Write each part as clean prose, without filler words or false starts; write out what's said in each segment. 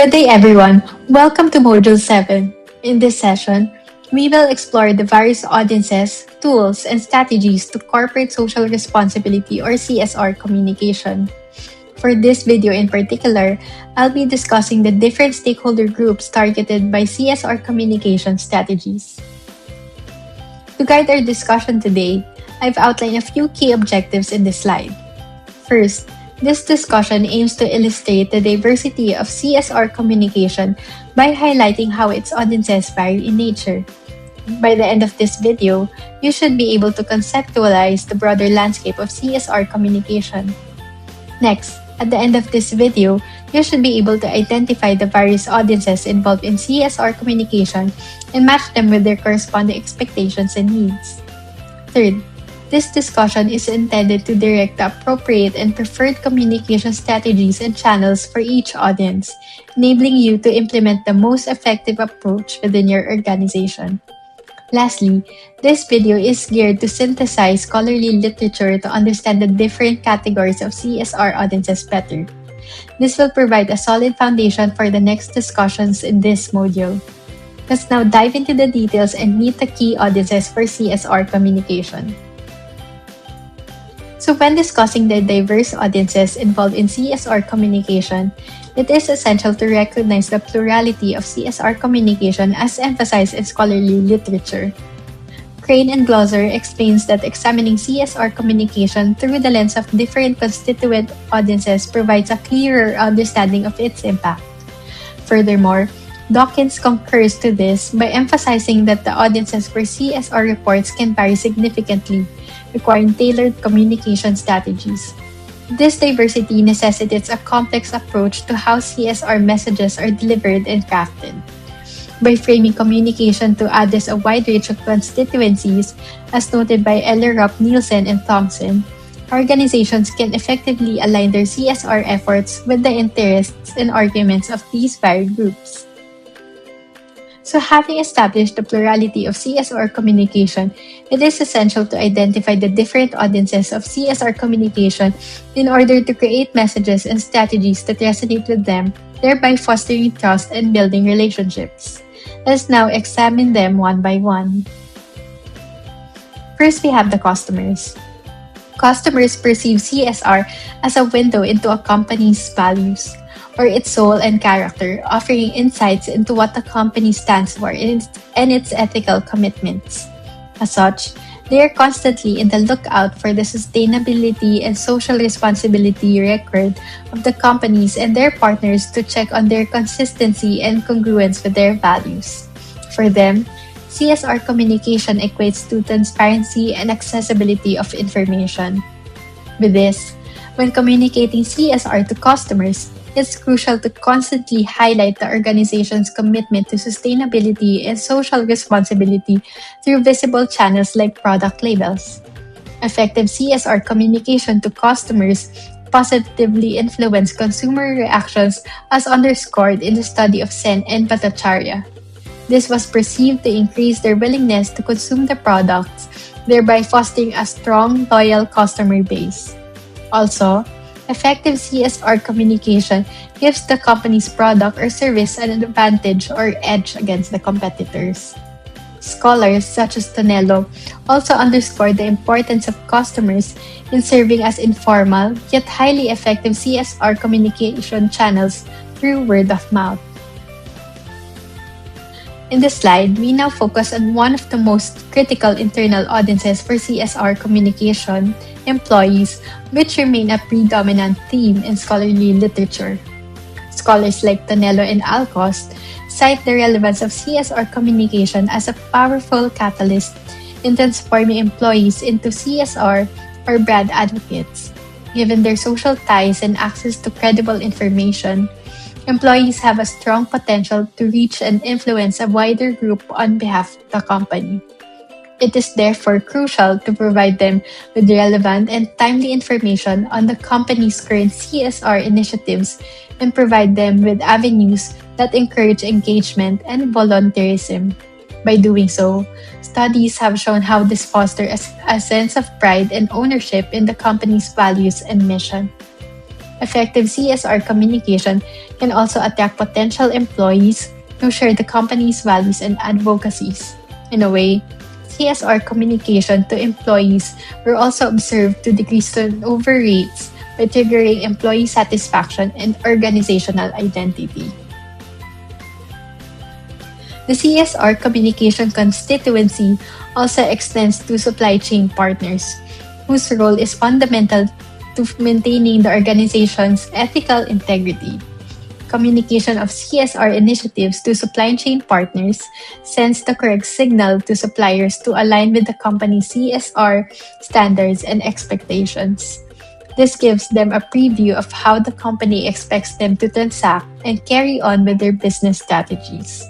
Good day, everyone. Welcome to Module 7. In this session, we will explore the various audiences, tools, and strategies to corporate social responsibility or CSR communication. For this video in particular, I'll be discussing the different stakeholder groups targeted by CSR communication strategies. To guide our discussion today, I've outlined a few key objectives in this slide. First, this discussion aims to illustrate the diversity of CSR communication by highlighting how its audiences vary in nature. By the end of this video, you should be able to conceptualize the broader landscape of CSR communication. Next, at the end of this video, you should be able to identify the various audiences involved in CSR communication and match them with their corresponding expectations and needs. Third, this discussion is intended to direct the appropriate and preferred communication strategies and channels for each audience, enabling you to implement the most effective approach within your organization. Lastly, this video is geared to synthesize scholarly literature to understand the different categories of CSR audiences better. This will provide a solid foundation for the next discussions in this module. Let's now dive into the details and meet the key audiences for CSR communication. So when discussing the diverse audiences involved in CSR communication, it is essential to recognize the plurality of CSR communication as emphasized in scholarly literature. Crane and Glosser explains that examining CSR communication through the lens of different constituent audiences provides a clearer understanding of its impact. Furthermore, Dawkins concurs to this by emphasizing that the audiences for CSR reports can vary significantly, requiring tailored communication strategies. This diversity necessitates a complex approach to how CSR messages are delivered and crafted. By framing communication to address a wide range of constituencies, as noted by Ellerup, Nielsen, and Thompson, organizations can effectively align their CSR efforts with the interests and arguments of these varied groups. So having established the plurality of CSR communication, it is essential to identify the different audiences of CSR communication in order to create messages and strategies that resonate with them, thereby fostering trust and building relationships. Let's now examine them one by one. First, we have the customers. Customers perceive CSR as a window into a company's values, or its soul and character, offering insights into what the company stands for and its ethical commitments. As such, they are constantly in the lookout for the sustainability and social responsibility record of the companies and their partners to check on their consistency and congruence with their values. For them, CSR communication equates to transparency and accessibility of information. With this, when communicating CSR to customers, it's crucial to constantly highlight the organization's commitment to sustainability and social responsibility through visible channels like product labels. Effective CSR communication to customers positively influence consumer reactions as underscored in the study of Sen and Bhattacharya. This was perceived to increase their willingness to consume the products, thereby fostering a strong, loyal customer base. Also, effective CSR communication gives the company's product or service an advantage or edge against the competitors. Scholars such as Tonello also underscore the importance of customers in serving as informal yet highly effective CSR communication channels through word of mouth. In this slide, we now focus on one of the most critical internal audiences for CSR communication, employees, which remain a predominant theme in scholarly literature. Scholars like Tonello and Alcost cite the relevance of CSR communication as a powerful catalyst in transforming employees into CSR or brand advocates. Given their social ties and access to credible information, employees have a strong potential to reach and influence a wider group on behalf of the company. It is therefore crucial to provide them with relevant and timely information on the company's current CSR initiatives and provide them with avenues that encourage engagement and volunteerism. By doing so, studies have shown how this fosters a sense of pride and ownership in the company's values and mission. Effective CSR communication can also attract potential employees who share the company's values and advocacies. In a way, CSR communication to employees were also observed to decrease turnover rates by triggering employee satisfaction and organizational identity. The CSR communication constituency also extends to supply chain partners, whose role is fundamental to maintaining the organization's ethical integrity. Communication of CSR initiatives to supply chain partners sends the correct signal to suppliers to align with the company's CSR standards and expectations. This gives them a preview of how the company expects them to transact and carry on with their business strategies.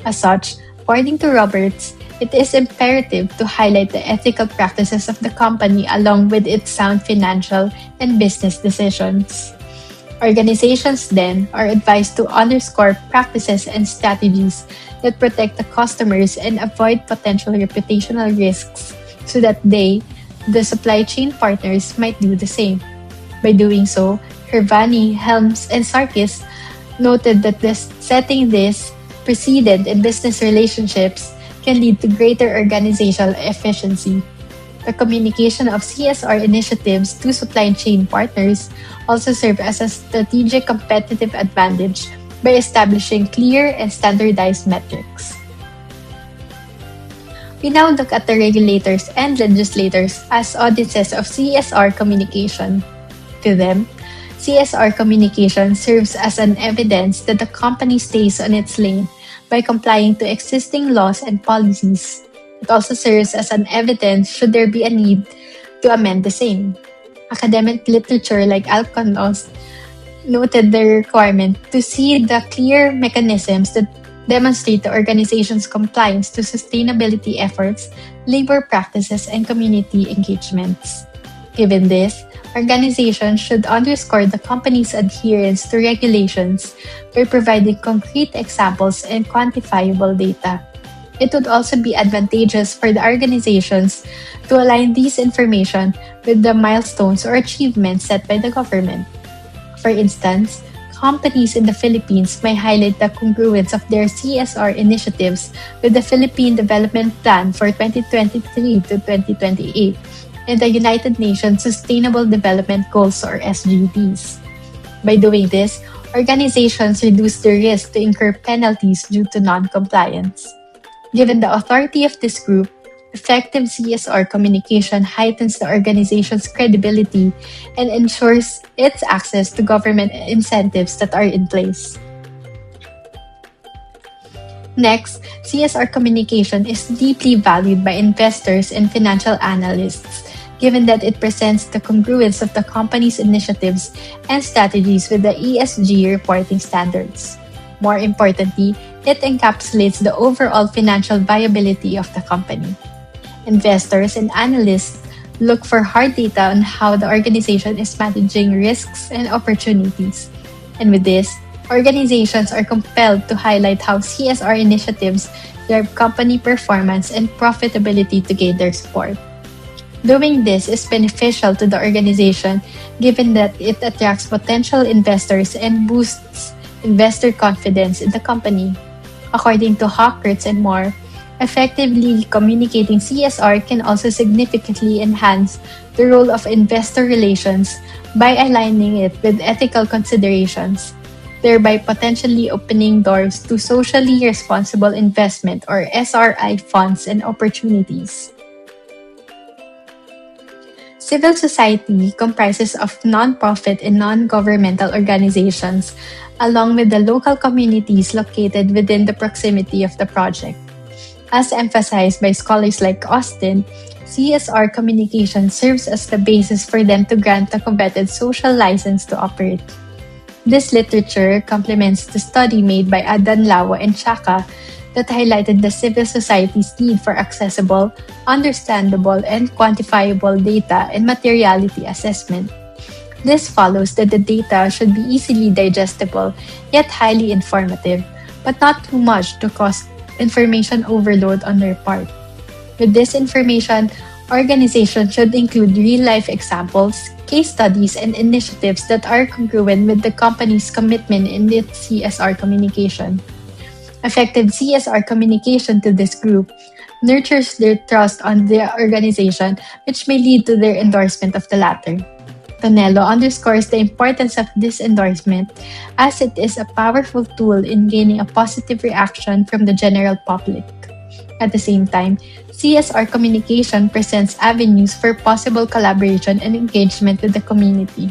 As such, according to Roberts, it is imperative to highlight the ethical practices of the company along with its sound financial and business decisions. Organizations then are advised to underscore practices and strategies that protect the customers and avoid potential reputational risks so that they, the supply chain partners, might do the same. By doing so, Hervani, Helms, and Sarkis noted that setting this precedent in business relationships can lead to greater organizational efficiency. The communication of CSR initiatives to supply chain partners also serve as a strategic competitive advantage by establishing clear and standardized metrics. We now look at the regulators and legislators as audiences of CSR communication. To them, CSR communication serves as an evidence that the company stays on its lane by complying to existing laws and policies. It also serves as an evidence should there be a need to amend the same. Academic literature like Alconos noted the requirement to see the clear mechanisms that demonstrate the organization's compliance to sustainability efforts, labor practices, and community engagements. Given this, organizations should underscore the company's adherence to regulations by providing concrete examples and quantifiable data. It would also be advantageous for the organizations to align these information with the milestones or achievements set by the government. For instance, companies in the Philippines may highlight the congruence of their CSR initiatives with the Philippine Development Plan for 2023 to 2028 and the United Nations Sustainable Development Goals or SDGs. By doing this, organizations reduce the risk to incur penalties due to non-compliance. Given the authority of this group, effective CSR communication heightens the organization's credibility and ensures its access to government incentives that are in place. Next, CSR communication is deeply valued by investors and financial analysts, given that it presents the congruence of the company's initiatives and strategies with the ESG reporting standards. More importantly, it encapsulates the overall financial viability of the company. Investors and analysts look for hard data on how the organization is managing risks and opportunities. And with this, organizations are compelled to highlight how CSR initiatives drive company performance and profitability to gain their support. Doing this is beneficial to the organization given that it attracts potential investors and boosts investor confidence in the company. According to Hawkers and more, effectively communicating CSR can also significantly enhance the role of investor relations by aligning it with ethical considerations, thereby potentially opening doors to socially responsible investment or SRI funds and opportunities. Civil society comprises of non-profit and non-governmental organizations along with the local communities located within the proximity of the project. As emphasized by scholars like Austin, CSR communication serves as the basis for them to grant a coveted social license to operate. This literature complements the study made by Adanlawa and Chaka that highlighted the civil society's need for accessible, understandable, and quantifiable data and materiality assessment. This follows that the data should be easily digestible yet highly informative, but not too much to cause information overload on their part. With this information, organizations should include real-life examples, case studies and initiatives that are congruent with the company's commitment in its CSR communication. Effective CSR communication to this group nurtures their trust on the organization, which may lead to their endorsement of the latter. Tonello underscores the importance of this endorsement as it is a powerful tool in gaining a positive reaction from the general public. At the same time, CSR communication presents avenues for possible collaboration and engagement with the community.